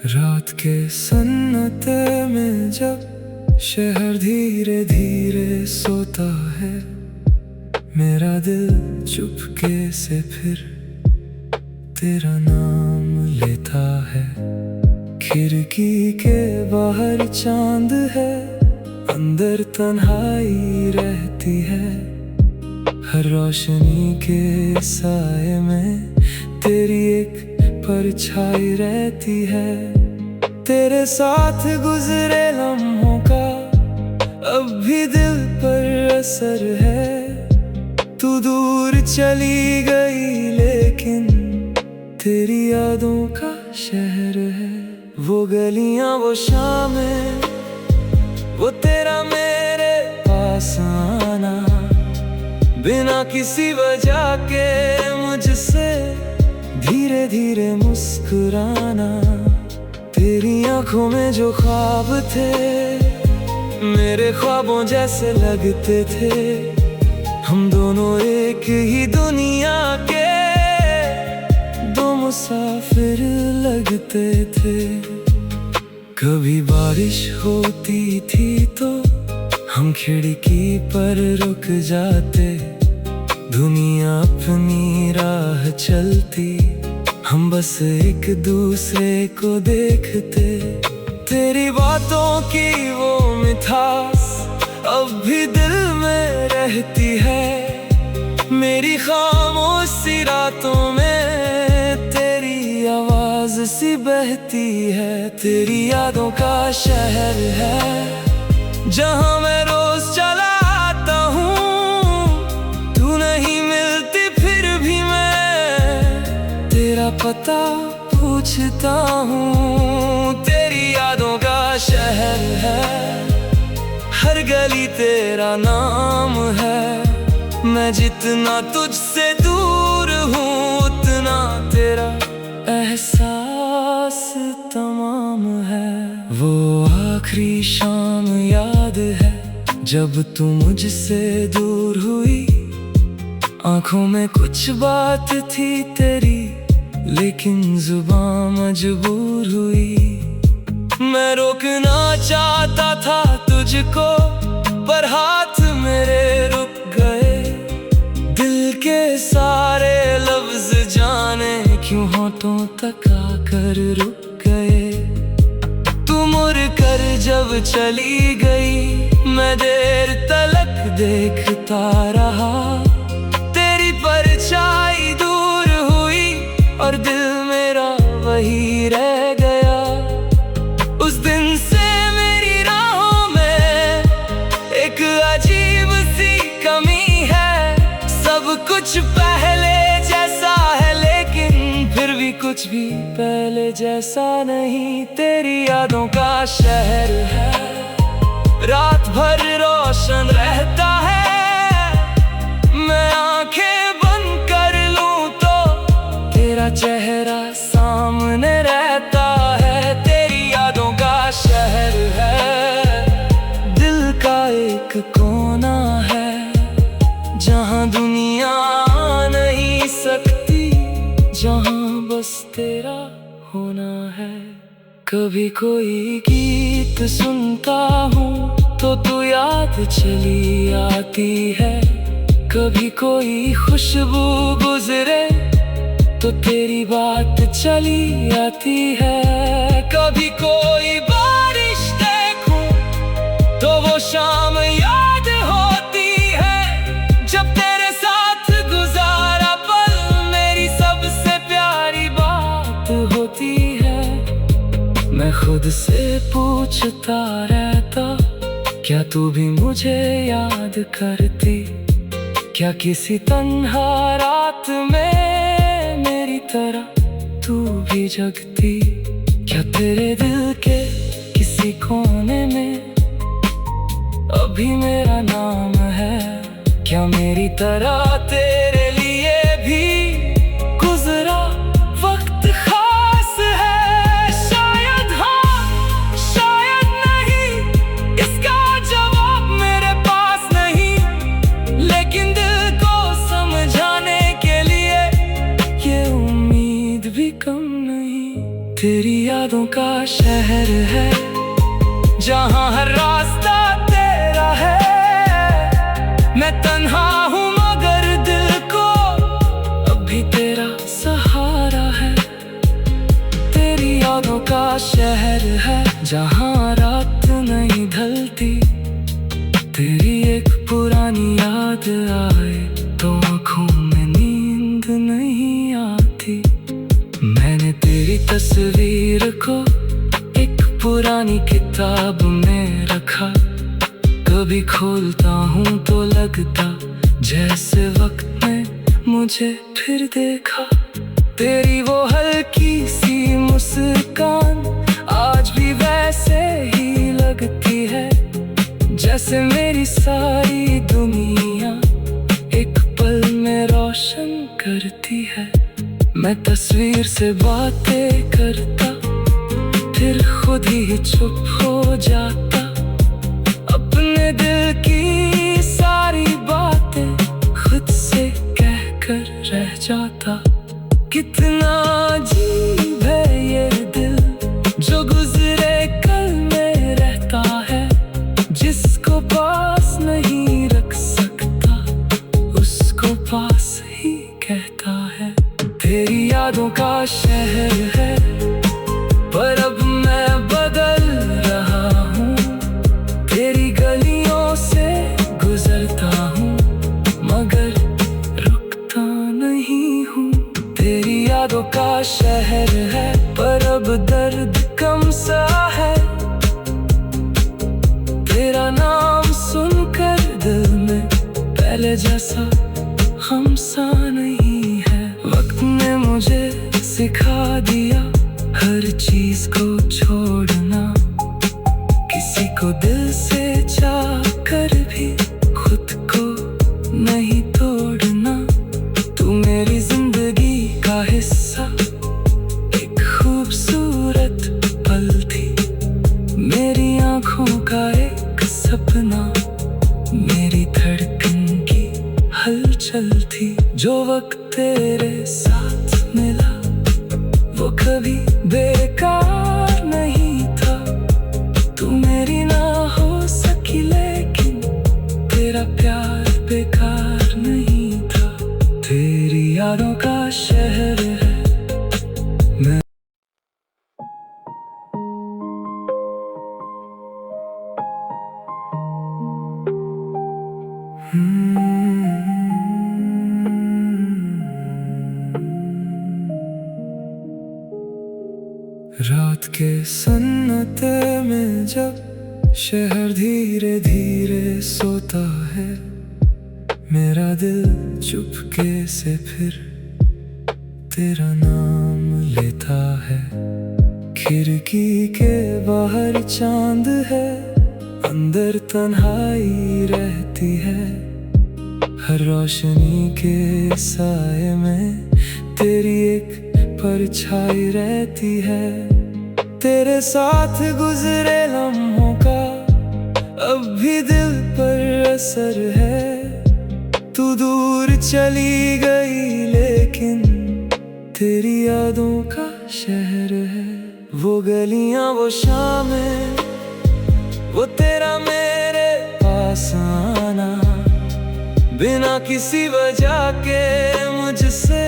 रात के सन्नाटे में जब शहर धीरे धीरे सोता है, मेरा दिल चुपके से फिर तेरा नाम लेता है। खिड़की के बाहर चांद है, अंदर तन्हाई रहती है। हर रोशनी के साए में तेरी एक परछाई रहती है। तेरे साथ गुजरे लम्हों का अब भी दिल पर असर है। तू दूर चली गई लेकिन तेरी यादों का शहर है। वो गलियां, वो शामें, वो तेरा मेरे पास आना, बिना किसी वजह के मुझसे धीरे धीरे मुस्कुराना। तेरी आंखों में जो ख्वाब थे मेरे ख्वाबों जैसे लगते थे। हम दोनों एक ही दुनिया के दो मुसाफिर लगते थे। कभी बारिश होती थी तो हम खिड़की पर रुक जाते। दुनिया अपनी राह चलती, हम बस एक दूसरे को देखते। तेरी बातों की वो मिठास अब भी दिल में रहती है। मेरी खामोशी रातों में तेरी आवाज सी बहती है। तेरी यादों का शहर है जहाँ मैं रोज चला आता हूँ। तू नहीं मिलती फिर भी मैं तेरा पता पूछता हूँ। तेरी यादों का शहर है, हर गली तेरा नाम है। मैं जितना तुझसे दूर हूँ उतना तेरा एहसास तमाम है। वो आखिरी शाम याद है जब तू मुझसे दूर हुई। आंखों में कुछ बात थी तेरी लेकिन जुबां मजबूर हुई। मैं रोकना चाहता था तुझको पर हाथ मेरे रुक गए। दिल के सारे लफ्ज जाने क्यों होठों तक आकर रुक गए। तू मुड़ कर जब चली गई मैं देर तलक देखता रहा। तेरी परछाई दूर हुई और दिल मेरा वही रह गया। उस दिन से मेरी राहों में एक अजीब सी कमी है। सब कुछ पहले जैसा है लेकिन फिर भी कुछ भी पहले जैसा नहीं। तेरी यादों का शहर है, रात भर रोशन रहता है। मैं आंखें बंद कर लूं तो तेरा चेहरा सामने रहता है। तेरी यादों का शहर है, दिल का एक कोना है जहां दुनिया आ नहीं सकती, जहां बस तेरा होना है। कभी कोई गीत सुनता हूँ तो तू याद चली आती है। कभी कोई खुशबू गुजरे तो तेरी बात चली आती है। कभी कोई बारिश देखूं तो वो शाम याद होती है जब तेरे साथ गुजारा पल मेरी सबसे प्यारी बात होती है। मैं खुद से पूछता रहता क्या तू भी मुझे याद करती। क्या किसी तन्हा रात में मेरी तरह तू भी जगती। क्या तेरे दिल के किसी कोने में अभी मेरा नाम है। क्या मेरी तरह तेरे लिए भी गुजरा वक्त खास है। शायद हाँ शायद नहीं, इसका जवाब मेरे पास नहीं। लेकिन दिल को समझाने के लिए ये उम्मीद भी कम नहीं। तेरी यादों का शहर है, जहाँ हर रास्ता तेरा है। मैं तन्हा हूँ मगर दिल को अभी तेरा सहारा है। तेरी यादों का शहर है, जहाँ रात नहीं ढलती। तेरी एक पुरानी याद आए तो आँखों में नींद नहीं आती। मैंने तेरी तस्वीर को एक पुरानी किताब में रखा। कभी खोलता हूँ तो लगता जैसे वक्त ने मुझे फिर देखा। तेरी वो हल्की सी मुस्कान आज भी वैसे ही लगती है, जैसे मेरी सारी दुनिया एक पल में रोशन करती है। मैं तस्वीर से बातें करता, फिर खुद ही चुप हो जाता। अपने दिल की सारी बातें खुद से कहकर रह जाता। कितना अजीब है ये दिल जो गुजरे कल में रहता है। जिसको पास नहीं रख सकता उसको पास ही कहता है। तेरी यादों का शहर है, पर अब मैं बदल रहा हूँ। तेरी गलियों से गुजरता हूँ मगर रुकता नहीं हूँ। तेरी यादों का शहर है, पर अब दर्द कम सा है। तेरा नाम सुनकर दिल में पहले जैसा हम सा नहीं है। वक्त ने मुझे सिखा दिया हर चीज को छोड़ना, किसी को दिल से चाह कर भी खुद को नहीं तोड़ना। तू मेरी जिंदगी का हिस्सा, एक खूबसूरत पल थी। मेरी आँखों का एक सपना, मेरी धड़कन की हलचल थी। जो वक्त तेरे साथ मिला वो कभी बेकार नहीं था। तू मेरी ना हो सकी लेकिन तेरा प्यार बेकार नहीं था। तेरी यादों का शहर है मैं। रात के सन्नाटे में जब शहर धीरे धीरे सोता है, मेरा दिल चुपके से फिर तेरा नाम लेता है। खिड़की के बाहर चांद है, अंदर तन्हाई रहती है। हर रोशनी के साए में तेरी एक परछाई रहती है। तेरे साथ गुजरे लम्हों का अब भी दिल पर असर है। तू दूर चली गई लेकिन तेरी यादों का शहर है। वो गलियां वो शामें, वो तेरा मेरे पास आना, बिना किसी वजह के मुझसे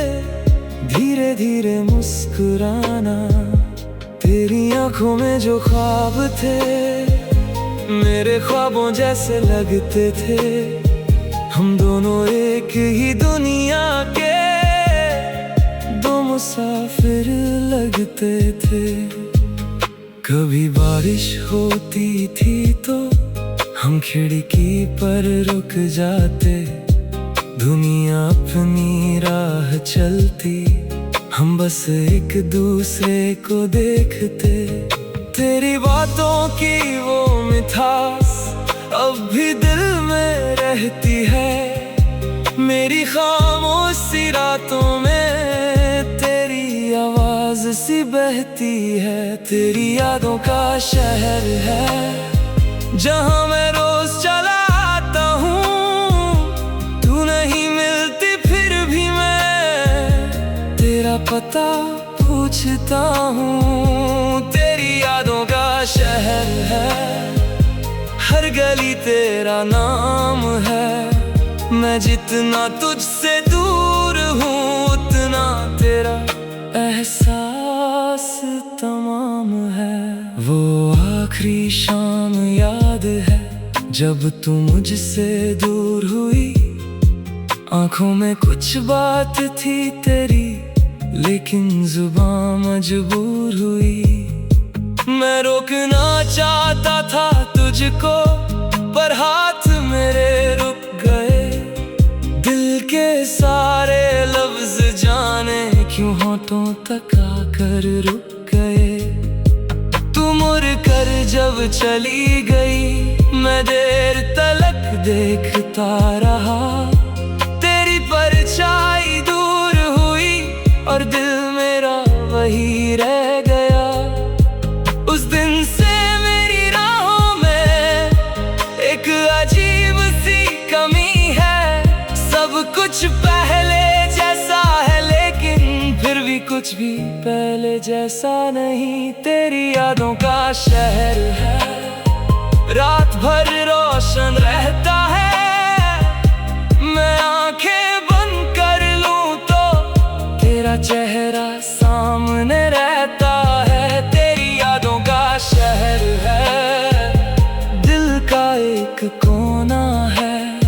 धीरे धीरे मुस्कुराना। तेरी आंखों में जो ख्वाब थे मेरे ख्वाबों जैसे लगते थे। हम दोनों एक ही दुनिया के दो मुसाफिर लगते थे। कभी बारिश होती थी तो हम खिड़की पर रुक जाते। दुनिया अपनी राह चलती, हम बस एक दूसरे को देखते। तेरी बातों की वो मिठास अब भी दिल में रहती है। मेरी खामोशी रातों में तेरी आवाज सी बहती है। तेरी यादों का शहर है जहाँ मैं रोज चला आता हूँ। तू नहीं मिलती फिर भी मैं तेरा पता पूछ पूछता हूँ। तेरी यादों का शहर है, हर गली तेरा नाम है। मैं जितना तुझसे दूर हूँ उतना तेरा एहसास तमाम है। वो आखिरी शाम याद है जब तू मुझसे दूर हुई। आंखों में कुछ बात थी तेरी, लेकिन जुबान मजबूर हुई। मैं रोकना चाहता था तुझको, पर हाथ मेरे रुक गए। दिल के सारे लफ्ज जाने क्यों होठों तक आकर रुक गए। तू मुड़ कर जब चली गई, मैं देर तलक देखता रहा। तेरी परछाई दूर हुई और दिल मेरा वही रह गया। उस दिन से मेरी राहों में एक अजीब सी कमी है। सब कुछ पहले जैसा है, लेकिन फिर भी कुछ भी पहले जैसा नहीं। तेरी यादों का शहर है, रात भर रोशन रहता है। मैं आंखें बंद कर लूं तो तेरा चेहरा सामने रहता है। तेरी यादों का शहर है, दिल का एक कोना है,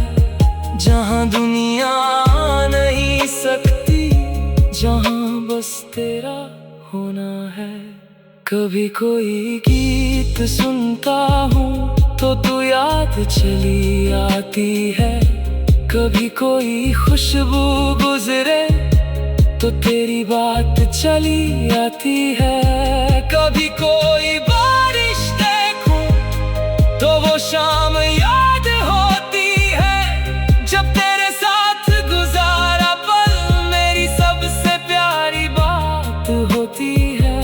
जहां दुनिया आ नहीं सकती, जहां बस तेरा होना है। कभी कोई गीत सुनता हूँ तो तू याद चली आती है। कभी कोई खुशबू गुजरे तो तेरी बात चली आती है। कभी कोई बारिश देखूं तो वो शाम याद होती है, जब तेरे साथ गुजारा पल मेरी सबसे प्यारी बात होती है।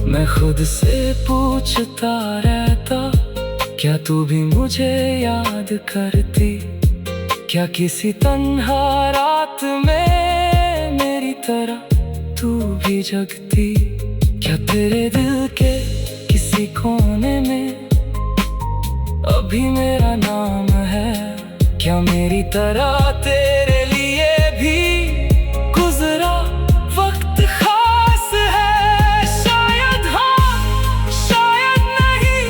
मैं खुद से पूछता रहता, क्या तू भी मुझे याद करती? क्या किसी तन्हा रात में मेरी तरह तू भी जगती? क्या तेरे दिल के किसी कोने में अभी मेरा नाम है? क्या मेरी तरह तेरे लिए भी गुजरा वक्त खास है? शायद हाँ, शायद नहीं,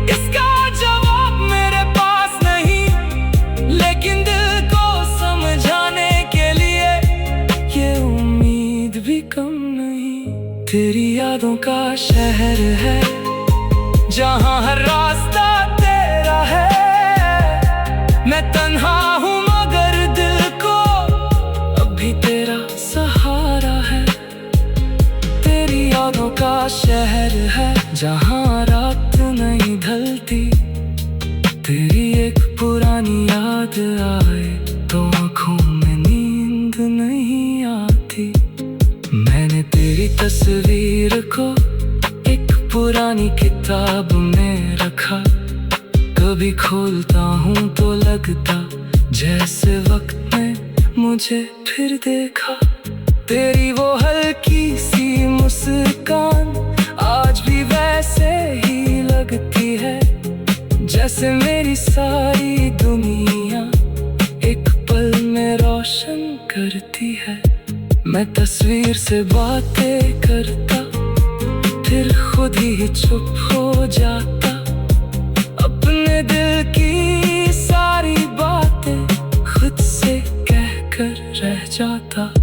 इसका जवाब मेरे पास नहीं। लेकिन दिल को समझाने के लिए ये उम्मीद भी कम नहीं। तेरी यादों का शहर है, जहाँ हर रास्ता तेरा है। मैं तन्हा हूँ मगर दिल को अभी तेरा सहारा है। तेरी यादों का शहर है, जहाँ रात नहीं ढलती। तेरी एक पुरानी याद आए तो आँखों में नींद नहीं आती। मैंने तेरी तस्वीर को एक पुरानी किताब में रखा। कभी खोलता हूँ तो लगता जैसे वक्त ने मुझे फिर देखा। तेरी वो हल्की सी मुस्कान आज भी वैसे ही लगती है, जैसे मेरी सारी दुनिया एक पल में रोशन करती है। मैं तस्वीर से बातें करता, फिर खुद ही चुप हो जाता। अपने दिल की सारी बातें खुद से कहकर रह जाता।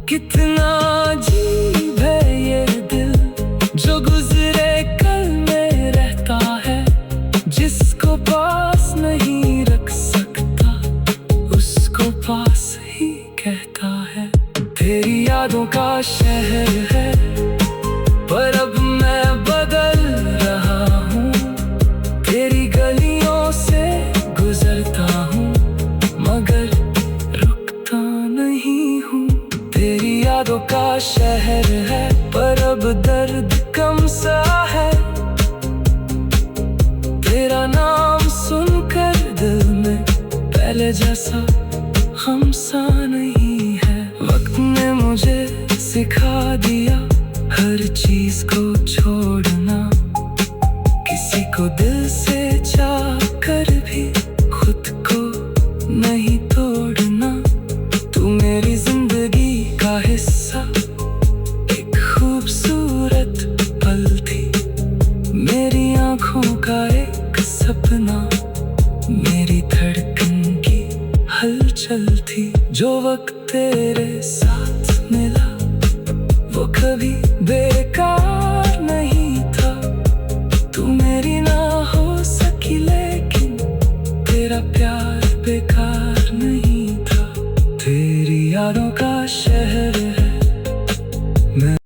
कितना अजीब है ये दिल, जो गुजरे कल में रहता है। जिसको पास नहीं रख सकता, उसको पास ही कहता है। तेरी यादों का शहर है, पर अब मैं बदल रहा हूँ। तेरी गलियों से गुजरता हूँ, मगर रुकता नहीं हूँ। तेरी यादों का शहर है, पर अब दर्द कम सा है। तेरा नाम सुनकर दिल में पहले जैसा हम सा नहीं है। वक्त ने मुझे सिखा दिया ना मेरी धड़कन की हलचल थी। जो वक्त तेरे साथ मिला वो कभी बेकार नहीं था। तू मेरी ना